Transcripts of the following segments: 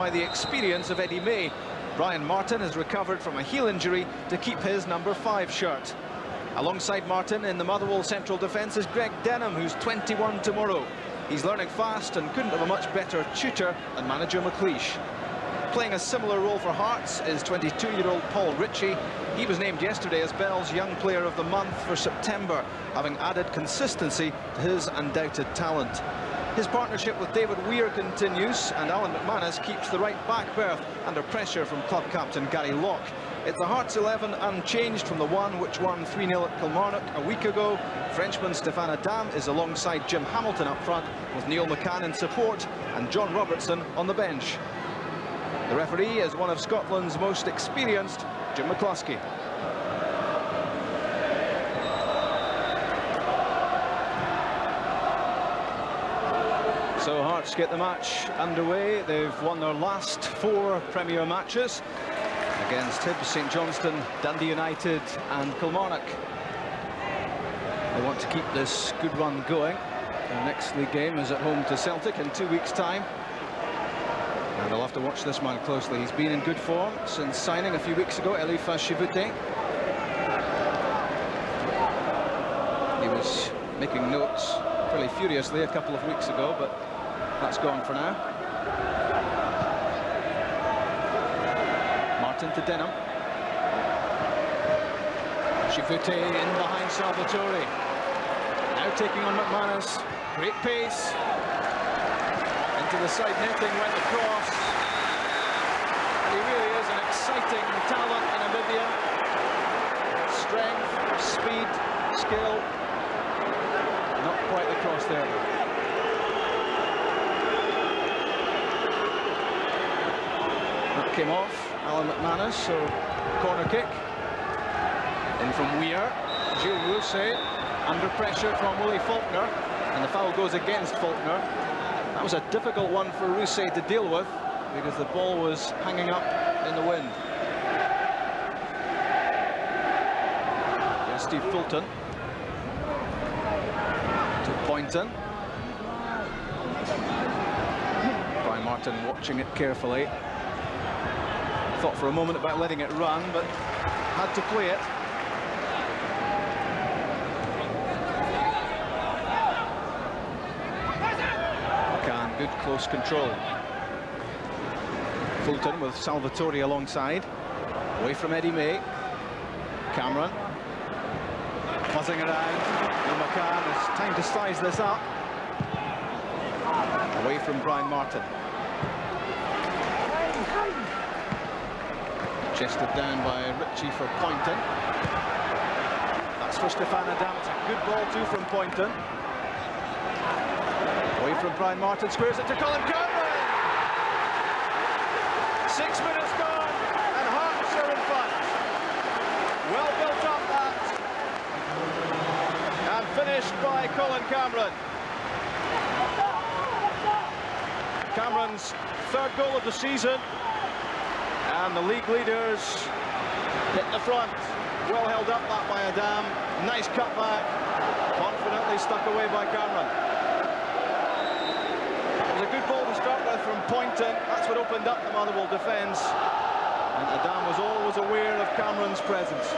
By the experience of Eddie May. Brian Martin has recovered from a heel injury to keep his number 5 shirt. Alongside Martin in the Motherwell central defence is Greg Denham, who's 21 tomorrow. He's learning fast and couldn't have a much better tutor than manager McLeish. Playing a similar role for Hearts is 22-year-old Paul Ritchie. He was named yesterday as Bell's Young Player of the Month for September, having added consistency to his undoubted talent. His partnership with David Weir continues, and Alan McManus keeps the right back berth under pressure from club captain Gary Locke. It's the Hearts 11 unchanged from the one which won 3-0 at Kilmarnock a week ago. Frenchman Stéphane Adam is alongside Jim Hamilton up front, with Neil McCann in support and John Robertson on the bench. The referee is one of Scotland's most experienced, Jim McCluskey. So Hearts get the match underway. They've won their last 4 Premier matches against Hibs, St Johnstone, Dundee United and Kilmarnock. They want to keep this good run going. Their next league game is at home to Celtic in 2 weeks' time. And they'll have to watch this man closely. He's been in good form since signing a few weeks ago, Elifa Shivute. He was making notes fairly furiously a couple of weeks ago, but that's gone for now. Martin to Denham. Shivute in behind Salvatore. Now taking on McManus. Great pace. Into the side netting went the cross. He really is an exciting talent in Namibia. Strength, speed, skill. Not quite the cross there. That came off. Alan McManus, so corner kick. In from Weir. Gilles Rousset under pressure from Willie Faulkner, and the foul goes against Faulkner. That was a difficult one for Rousset to deal with because the ball was hanging up in the wind. Here's Steve Fulton to Poynton. Brian Martin watching it carefully. Thought for a moment about letting it run, but had to play it. Good close control. Fulton with Salvatore alongside. Away from Eddie May. Cameron. Buzzing around. Neil McCann. It's time to size this up. Away from Brian Martin. Chested down by Ritchie for Poynton. That's for Stéphane Adam. It's a good ball too from Poynton. Away from Brian Martin, squares it to Colin Cameron. 6 minutes gone, and Hearts are in front. Well built up that. And finished by Colin Cameron. Cameron's 3rd goal of the season. And the league leaders hit the front. Well held up that by Adam. Nice cutback. Confidently stuck away by Cameron. A good ball to start with from Poynton. That's what opened up the Motherwell defence. And Adam was always aware of Cameron's presence.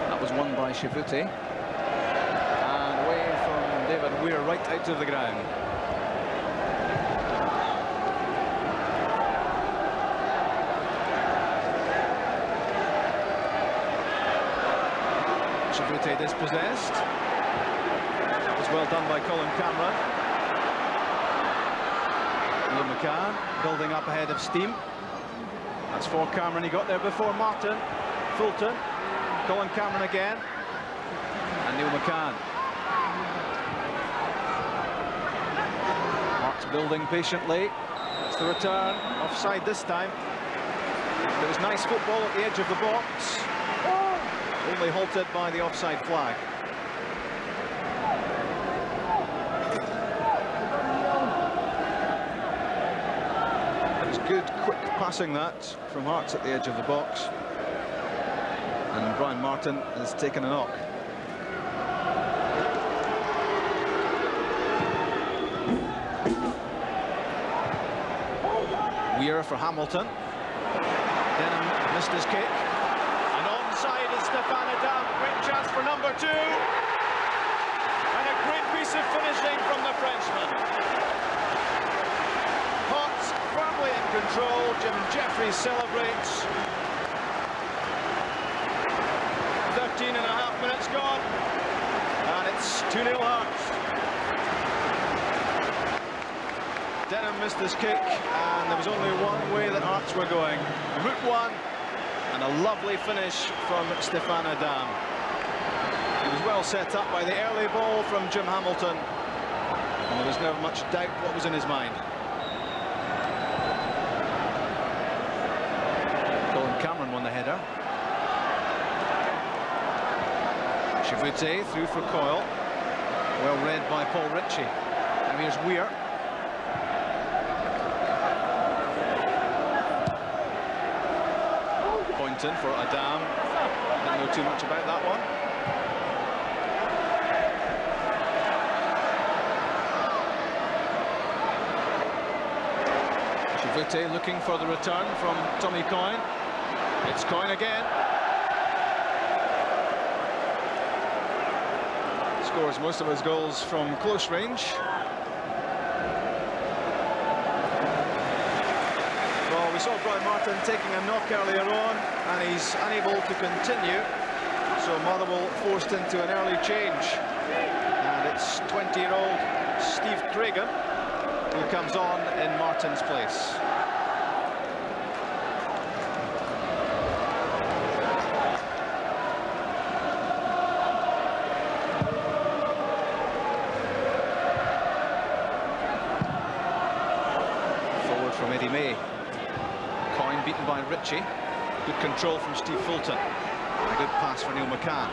That was won by Shivute. And away from David Weir, right out of the ground. Shivute dispossessed. Well done by Colin Cameron. Neil McCann building up ahead of steam. That's for Cameron. He got there before Martin. Fulton. Colin Cameron again. And Neil McCann. Hearts building patiently. That's the return. Offside this time. It was nice football at the edge of the box. Only halted by the offside flag. Good, quick passing that from Hearts at the edge of the box. And Brian Martin has taken a knock. Weir for Hamilton. Denham missed his kick. And onside is Stefan Adam. Great chance for number 2. And a great piece of finishing from the Frenchman. Hearts firmly in control. Jim Jeffries celebrates. 13 and a half minutes gone. And it's 2-0 Hearts. Denham missed his kick, and there was only one way that Hearts were going. Route 1, and a lovely finish from Stefan Adam. He was well set up by the early ball from Jim Hamilton, and there was never much doubt what was in his mind. Colin Cameron won the header. Chivute through for Coyle. Well read by Paul Ritchie. Now here's Weir. Poynton for Adam. Didn't know too much about that one. Chivute looking for the return from Tommy Coyne. It's Coyne again. Scores most of his goals from close range. Well, we saw Brian Martin taking a knock earlier on, and he's unable to continue. So Motherwell forced into an early change. And it's 20-year-old Steve Cragen who comes on in Martin's place. Coyne beaten by Ritchie. Good control from Steve Fulton. A good pass for Neil McCann.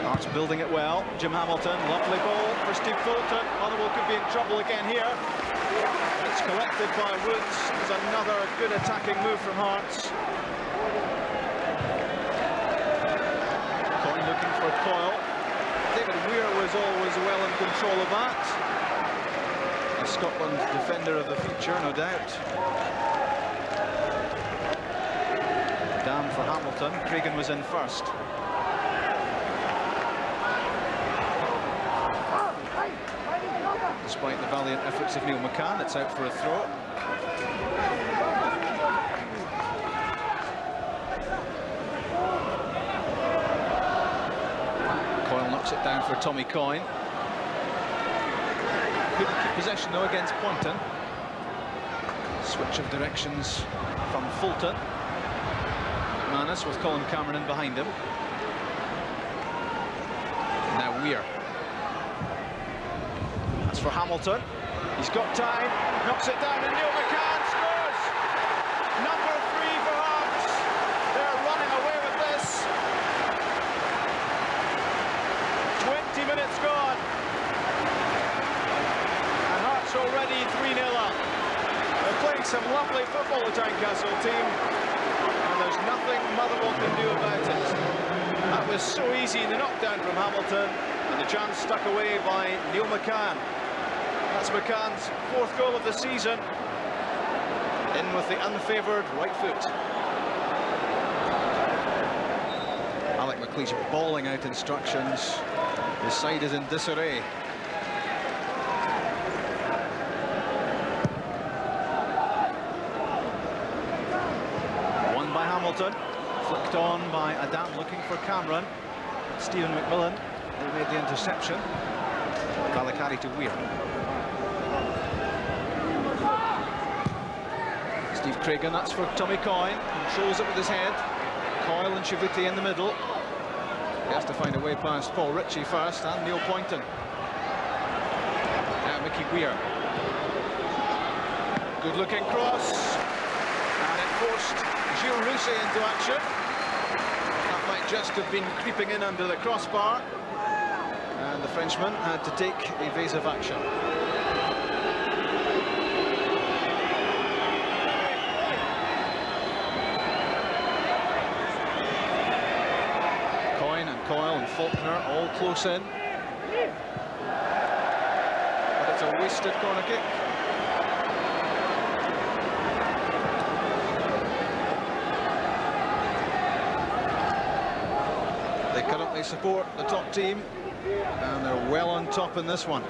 Hearts building it well. Jim Hamilton, lovely ball for Steve Fulton. Motherwell could be in trouble again here. It's collected by Woods. There's another good attacking move from Hearts. Coyne looking for Coyle. David Weir was always well in control of that. Scotland defender of the future, no doubt. Down for Hamilton. Cragen was in first. Despite the valiant efforts of Neil McCann, it's out for a throw. Coyle knocks it down for Tommy Coyne. Couldn't keep possession though against Poynton. Switch of directions from Fulton. McManus with Colin Cameron in behind him. Now Weir. That's for Hamilton. He's got time, knocks it down, and Neil McCann scores! Number 3 for Hearts. They're running away with this. 20 minutes gone. Already 3-0 up. They're playing some lovely football, the Tynecastle team, and there's nothing Motherwell can do about it. That was so easy in the knockdown from Hamilton, and the chance stuck away by Neil McCann. That's McCann's 4th goal of the season, in with the unfavoured right foot. Alec McLeish bawling out instructions. His side is in disarray. Flicked on by Adam, looking for Cameron. Stephen McMillan, who made the interception. Valakari to Weir. Steve Cragen, that's for Tommy Coyne. Controls it with his head. Coyle and Chivute in the middle. He has to find a way past Paul Ritchie first, and Neil Poynton. Now Mickey Weir. Good looking cross. And it forced Gilles Rousset into action. That might just have been creeping in under the crossbar, and the Frenchman had to take evasive action. Coyne and Coyle and Faulkner all close in, but it's a wasted corner kick. they support the top team, and they're well on top in this one.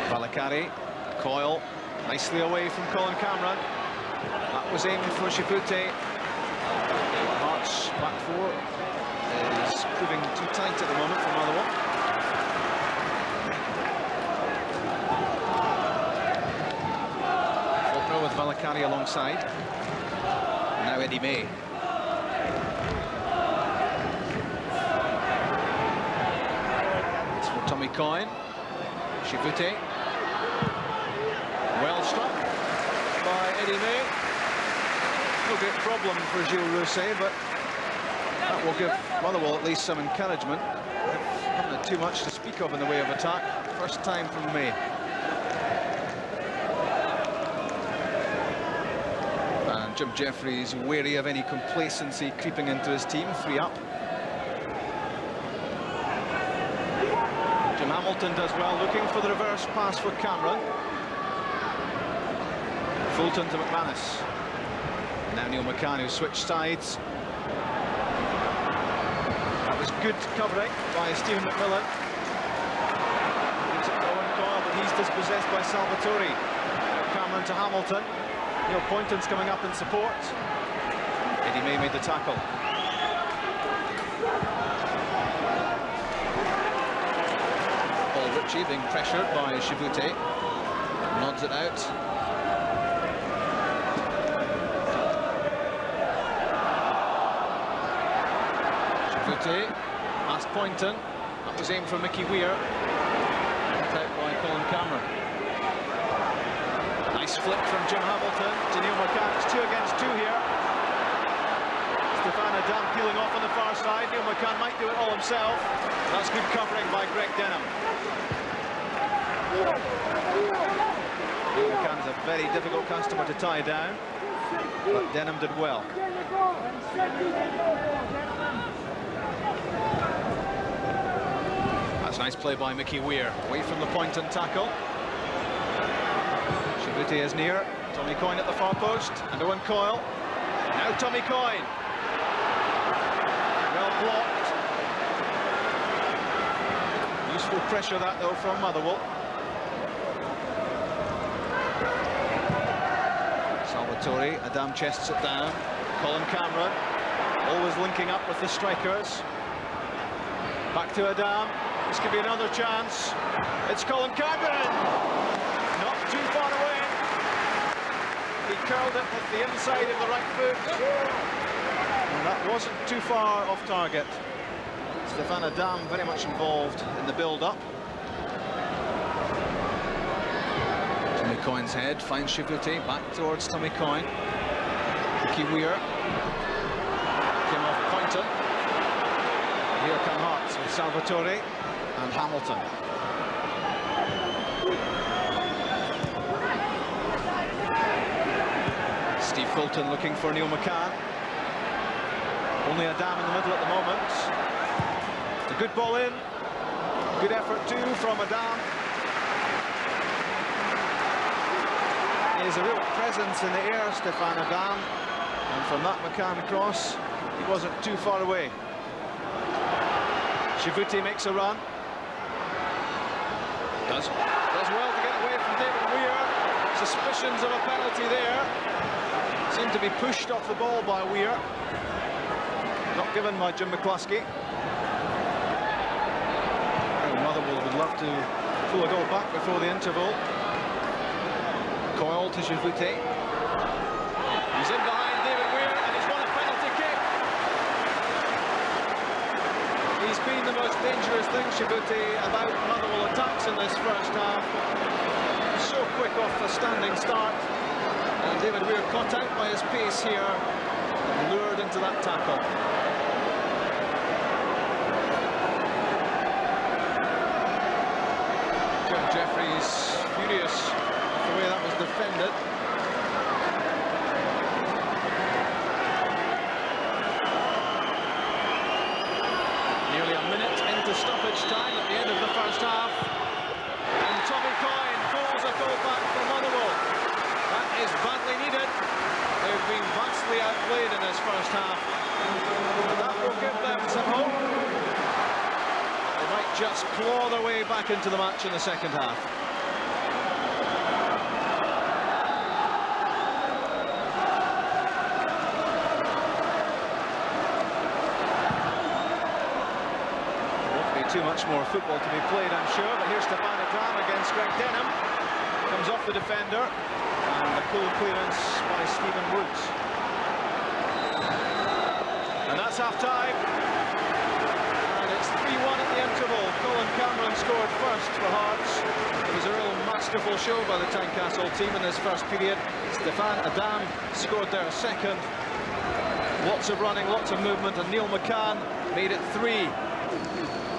Valakari, Coyle, nicely away from Colin Cameron. That was aimed for Shifute. Hearts back four is proving too tight at the moment for Motherwell. Faulkner with Valakari alongside. Now Eddie May. It's for Tommy Coyne. Shifute. Well struck by Eddie May. No great problem for Gilles Rousset, but that will give Motherwell at least some encouragement. They haven't had too much to speak of in the way of attack. First time from May. And Jim Jeffries wary of any complacency creeping into his team. 3 up. Jim Hamilton does well, looking for the reverse pass for Cameron. Fulton to McManus. Now Neil McCann, who switched sides. That was good covering by Stephen McMillan. Gives it to Owen Coyle, but he's dispossessed by Salvatore. Cameron to Hamilton. Neil Poynton's coming up in support. Eddie May made the tackle. Paul Ritchie being pressured by Shifute. Nods it out. Past Poynton. That was aimed for Mickey Weir. Knocked out by Colin Cameron. Nice flick from Jim Hamilton to Neil McCann. It's 2 against 2 here. Stefan Adam peeling off on the far side. Neil McCann might do it all himself. That's good covering by Greg Denham. Neil McCann's a very difficult customer to tie down, but Denham did well. Nice play by Mickey Weir, away from the Poynton tackle. Shifute is near. Tommy Coyne at the far post, and Owen Coyle. Now Tommy Coyne. Well blocked. Useful pressure that though from Motherwell. Salvatore, Adam chests it down. Colin Cameron, always linking up with the strikers. Back to Adam. This could be another chance. It's Colin Cameron. Not too far away. He curled it with the inside of the right foot. And that wasn't too far off target. Stefan Adam very much involved in the build-up. Tommy Coyne's head finds Shifute, back towards Tommy Coyne. Mickey Weir. Came off Poynton. Here come Hearts with Salvatore and Hamilton. Steve Fulton looking for Neil McCann. Only Adam in the middle at the moment. A good ball in. Good effort too from Adam. He is a real presence in the air, Stefan Adam. And from that McCann cross, he wasn't too far away. Shifute makes a run. Does well to get away from David Weir. Suspicions of a penalty there. Seemed to be pushed off the ball by Weir. Not given by Jim McCluskey. Motherwell would love to pull a goal back before the interval. Coyle to Shifute. He's in behind David Weir and he's won a penalty kick. He's been the most dangerous thing, Shifute, about Motherwell attacks in this first half. So quick off the standing start. And David Weir caught out by his pace here and lured into that tackle. Jim Jeffries furious with the way that was defended. Nearly a minute into stoppage time at the end of the first half. And Tommy Coyne pulls a goal back for Motherwell. That is bad have been vastly outplayed in this first half. But that will give them some hope. They might just claw their way back into the match in the second half. Too much more football to be played, I'm sure, but here's Stefan Adam against Greg Denham. Comes off the defender, and a cool clearance by Stephen Woods. And that's half-time. And it's 3-1 at the interval. Colin Cameron scored first for Hearts. It was a real masterful show by the Tynecastle team in this first period. Stefan Adam scored their second. Lots of running, lots of movement, and Neil McCann made it 3.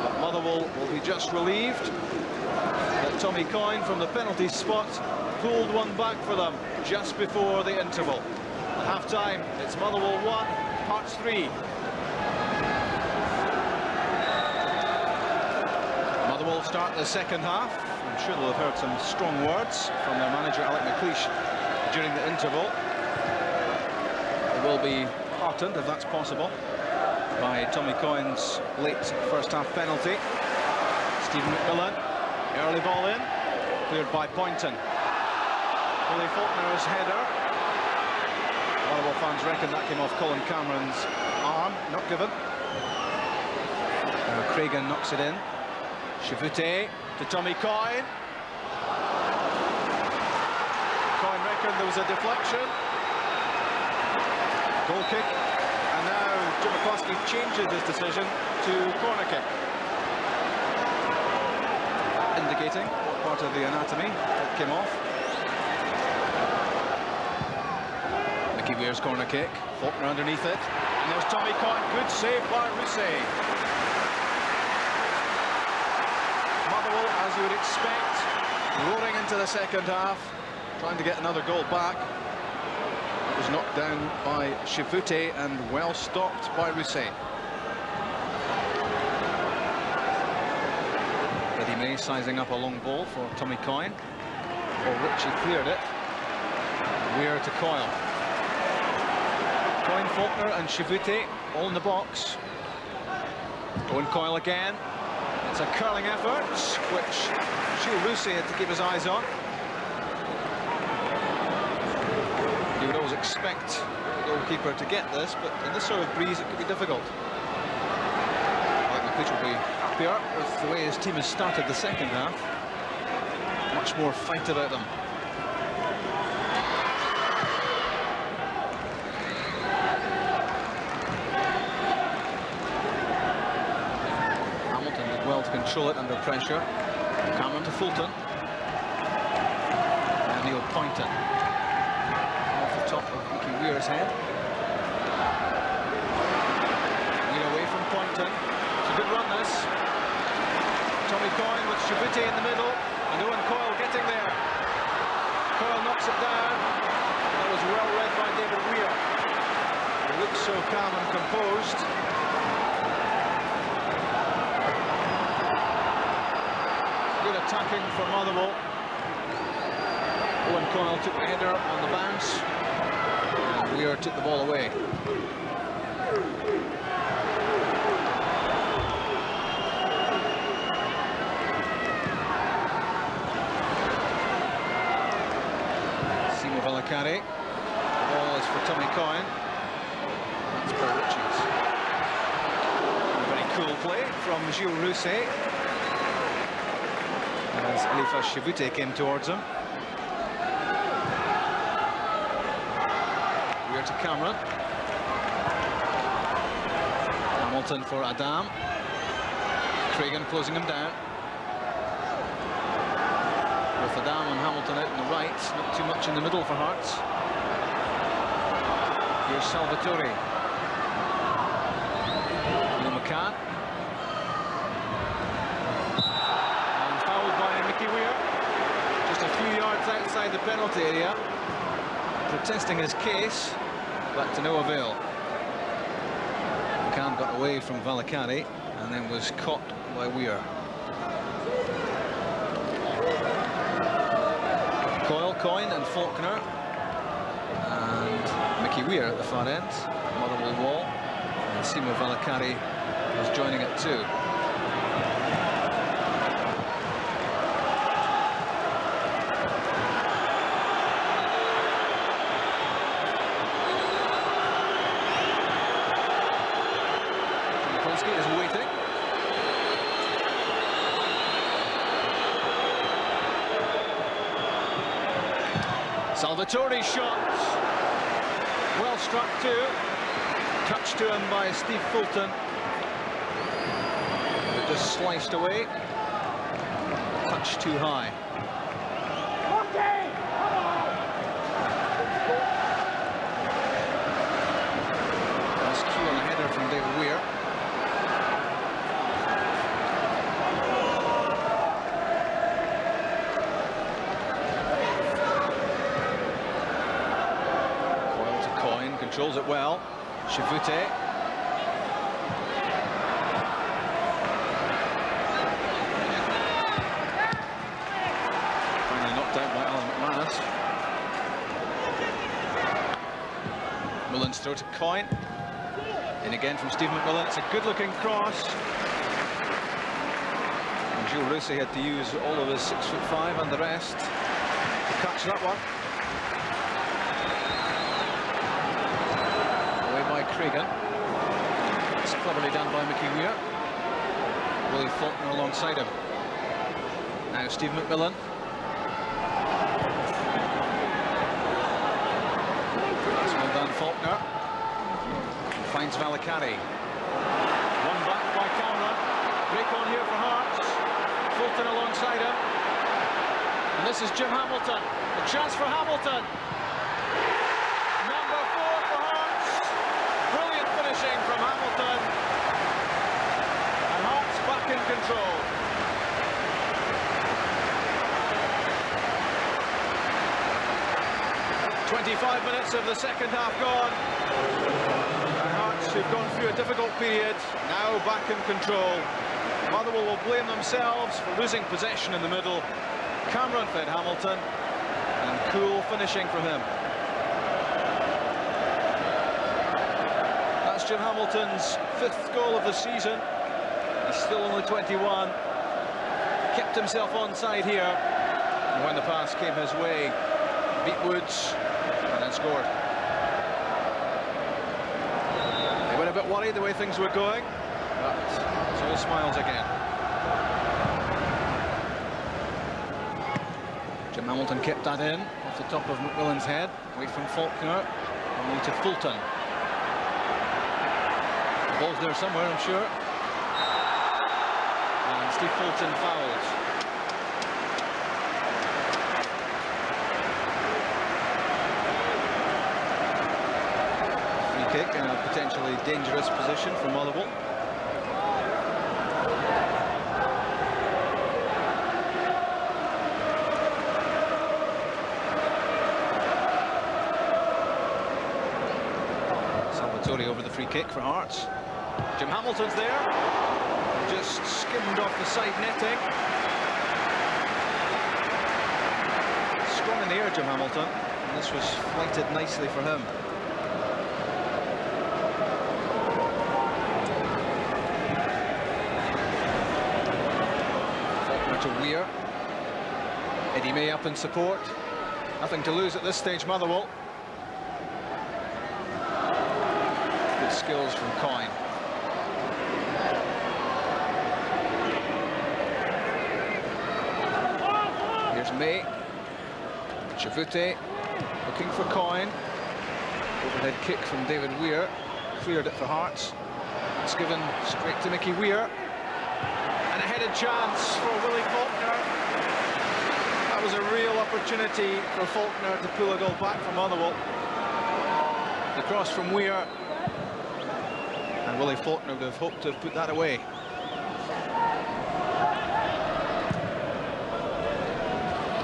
But Motherwell will be just relieved that Tommy Coyne from the penalty spot pulled one back for them just before the interval. At half-time, it's Motherwell 1, Hearts 3. Motherwell start the second half. I'm sure they'll have heard some strong words from their manager, Alec McLeish, during the interval. They will be heartened, if that's possible, by Tommy Coyne's late first-half penalty. Stephen McMillan, early ball in, cleared by Poynton. Billy Faulkner's header. Motherwell fans reckon that came off Colin Cameron's arm, not given. Cragen knocks it in. Chivute to Tommy Coyne. Coyne reckoned there was a deflection. Goal kick. And now Jim McCluskey changes his decision to corner kick, indicating what part of the anatomy that came off. Mickey Weir's corner kick, Faulkner underneath it, and there's Tommy Coyne. Good save by Rousset. Motherwell, as you would expect, roaring into the second half, trying to get another goal back. Was knocked down by Chivute and well stopped by Rousset. Eddie May sizing up a long ball for Tommy Coyne. Or Ritchie cleared it. Weir to Coyle. Coyne, Faulkner and Chivute all in the box. Owen Coyle again. It's a curling effort, which Gilles Rousset had to keep his eyes on. You would always expect the goalkeeper to get this, but in this sort of breeze it could be difficult. I think the pitch will be happier with the way his team has started the second half. Much more fight about them. Hamilton did well to control it under pressure. Cameron to Fulton. And Neil Poynton. Top of Mickey Weir's head. Weir away from Poynton. It's a good run, this. Tommy Coyne with Chivute in the middle, and Owen Coyle getting there. Coyle knocks it down. That was well read by David Weir. He looks so calm and composed. Good attacking for Motherwell. Owen Coyle took the header on the bounce. Weir took the ball away. Simo Valacari. The ball is for Tommy Coyne. That's Paul Ritchie's. Very cool play from Gilles Rousset as Eliphas Chivute came towards him. To Cameron. Hamilton for Adam. Cragen closing him down. With Adam and Hamilton out on the right, not too much in the middle for Hearts. Here's Salvatore. Neil McCann. And fouled by Mickey Weir. Just a few yards outside the penalty area. Protesting his case, but to no avail. McCann got away from Valacari and then was caught by Weir. Coyle, Coyne and Faulkner And Mickey Weir at the far end, Motherwell wall, and Simo Valakari is joining it too. Is waiting. Salvatore's shot. Well struck too. Touch to him by Steve Fulton. It just sliced away. Touch too high. Nice cue on the header from David Weir. Controls it well. Chivute. Finally knocked out by Alan McManus. Mullen's throw to Coyne. In again from Steve McMillan. It's a good-looking cross. And Gilles Rossi had to use all of his 6'5" and the rest to catch that one. Cregan. It's cleverly done by Mickey Weir. Willie Faulkner alongside him. Now Steve McMillan. That's well done, Faulkner. Finds Valakari. One back by Cameron. Break on here for Hearts. Fulton alongside him. And this is Jim Hamilton. A chance for Hamilton. Number 4 for Hearts. Brilliant finishing from Hamilton, and Hearts back in control. "25 minutes of the second half gone, and Hearts, who've gone through a difficult period, now back in control. Motherwell will blame themselves for losing possession in the middle. Cameron fed Hamilton, and cool finishing from him. Jim Hamilton's 5th goal of the season. He's still only 21. Kept himself onside here. And when the pass came his way, beat Woods and then scored. They were a bit worried the way things were going, but it's all smiles again. Jim Hamilton kept that in off the top of McMillan's head, away from Faulkner, only to Fulton. The ball's there somewhere, I'm sure. And Steve Fulton fouls. Free kick in a potentially dangerous position for Motherwell. Salvatore over the free kick for Hearts. Jim Hamilton's there, just skimmed off the side netting. Strong in the air, Jim Hamilton, and this was flighted nicely for him. Faulkner to Weir. Eddie May up in support. Nothing to lose at this stage, Motherwell. Good skills from Coyne. May. Chivute looking for Coyne. Overhead kick from David Weir. Cleared it for Hearts. It's given straight to Mickey Weir. And a headed chance for Willie Faulkner. That was a real opportunity for Faulkner to pull a goal back from Motherwell. The cross from Weir. And Willie Faulkner would have hoped to have put that away.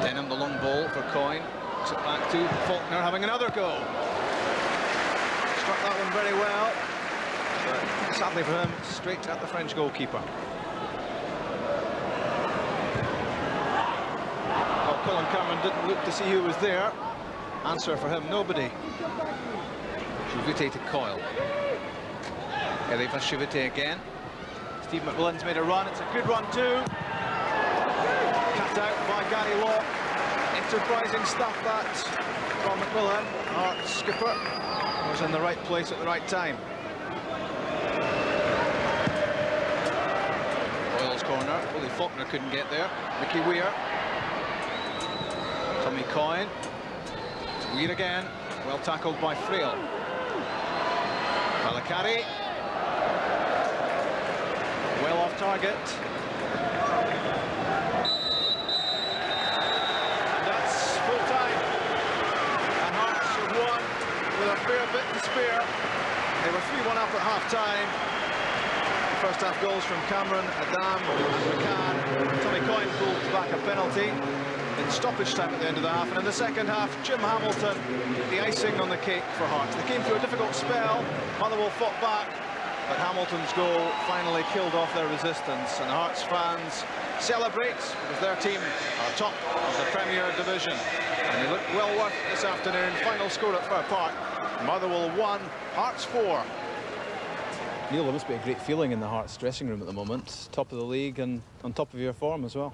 Denham, the long ball for Coyne. Puts it back to Faulkner, having another go. Struck that one very well, but sadly for him, straight at the French goalkeeper. Well, Colin Cameron didn't look to see who was there. Answer for him, nobody. Chivite to Coyle. Eddie for Chivite again. Steve McMillan's made a run, it's a good run too. Cut out by Gary Locke. Enterprising stuff that from McMillan. Hearts skipper was in the right place at the right time. Royals corner, Willie Faulkner couldn't get there. Mickey Weir. Tommy Coyne. Weir again, well tackled by Frail. Malakari. Well off target. And that's full time. And Hearts have won with a fair bit to spare. They were 3-1 up at half-time. First half goals from Cameron, Adam and McCann. Tommy Coyne pulled back a penalty in stoppage time at the end of the half, and in the second half Jim Hamilton, the icing on the cake for Hearts. They came through a difficult spell. Motherwell fought back, but Hamilton's goal finally killed off their resistance, and the Hearts fans celebrate because their team are top of the Premier Division, and they look well worth it this afternoon. Final score at Fir Park: Motherwell 1, Hearts 4. Neil, there must be a great feeling in the Hearts dressing room at the moment, top of the league and on top of your form as well.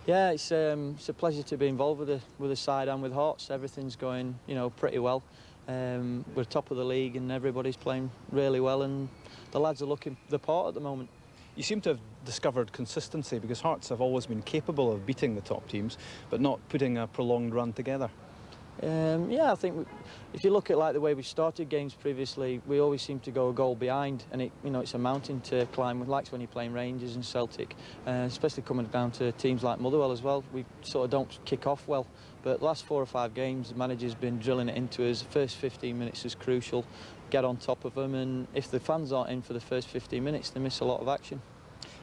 Yeah, it's a pleasure to be involved with the side and with Hearts. Everything's going, you know, pretty well. We're top of the league and everybody's playing really well, and the lads are looking the part at the moment. You seem to have discovered consistency, because Hearts have always been capable of beating the top teams, but not putting a prolonged run together. Yeah, I think if you look at like the way we started games previously, we always seem to go a goal behind, and it's a mountain to climb. Like when you're playing Rangers and Celtic, especially coming down to teams like Motherwell as well. We sort of don't kick off well, but the last 4 or 5 games, the manager's been drilling it into us. The first 15 minutes is crucial. Get on top of them, and if the fans aren't in for the first 15 minutes, they miss a lot of action.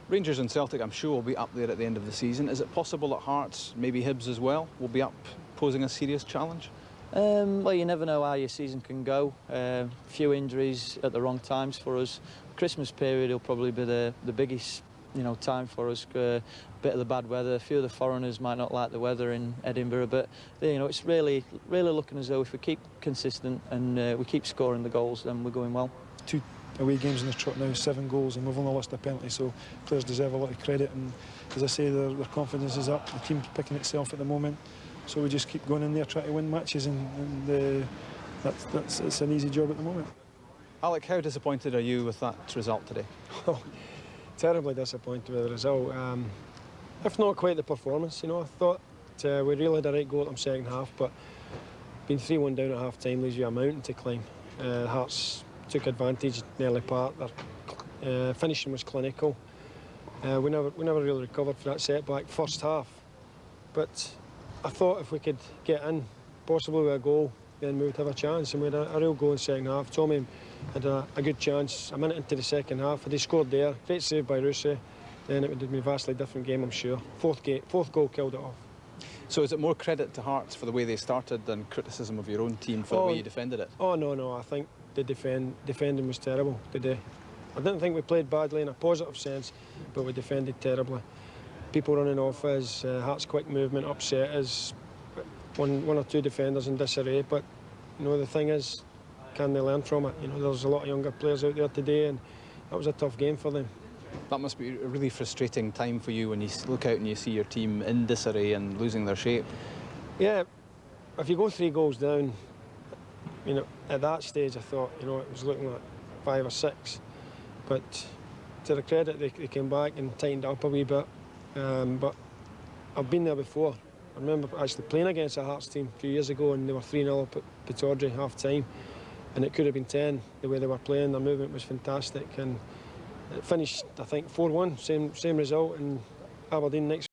Rangers and Celtic, I'm sure, will be up there at the end of the season. Is it possible that Hearts, maybe Hibs as well, will be up posing a serious challenge? Well, you never know how your season can go. Few injuries at the wrong times for us. Christmas period will probably be the biggest, you know, time for us. Bit of the bad weather. A few of the foreigners might not like the weather in Edinburgh, but you know, it's really looking as though if we keep consistent and we keep scoring the goals, then we're going well. 2 away games in the trot now, 7 goals, and we've only lost a penalty, so players deserve a lot of credit, and as I say, their confidence is up. The team's picking itself at the moment, so we just keep going in there trying to win matches, and it's an easy job at the moment. Alec, how disappointed are you with that result today? Oh, terribly disappointed with the result. If not quite the performance, you know. I thought we really had a right go at them second half, but being 3-1 down at half time leaves you a mountain to climb. Hearts took advantage in the early part. Their finishing was clinical. We never really recovered from that setback first half. But I thought if we could get in, possibly with a goal, then we would have a chance. And we had a real go in the second half. Tommy had a good chance a minute into the second half. Had he scored there, great save by Rusey, then it would have been a vastly different game, I'm sure. Fourth goal killed it off. So is it more credit to Hearts for the way they started than criticism of your own team for the way you defended it? Oh, no, I think the defending was terrible today. I didn't think we played badly in a positive sense, but we defended terribly. People running off us, Hearts' quick movement upset us, one or 2 defenders in disarray, but you know, the thing is, can they learn from it? You know, there's a lot of younger players out there today, and that was a tough game for them. That must be a really frustrating time for you when you look out and you see your team in disarray and losing their shape. Yeah, if you go 3 goals down, you know, at that stage I thought, you know, it was looking like 5 or 6. But to their credit, they came back and tightened up a wee bit. But I've been there before. I remember actually playing against a Hearts team a few years ago, and they were 3-0 up at Pittodrie half time, and it could have been 10 the way they were playing. Their movement was fantastic, and it finished, I think, 4-1, same result, and Aberdeen next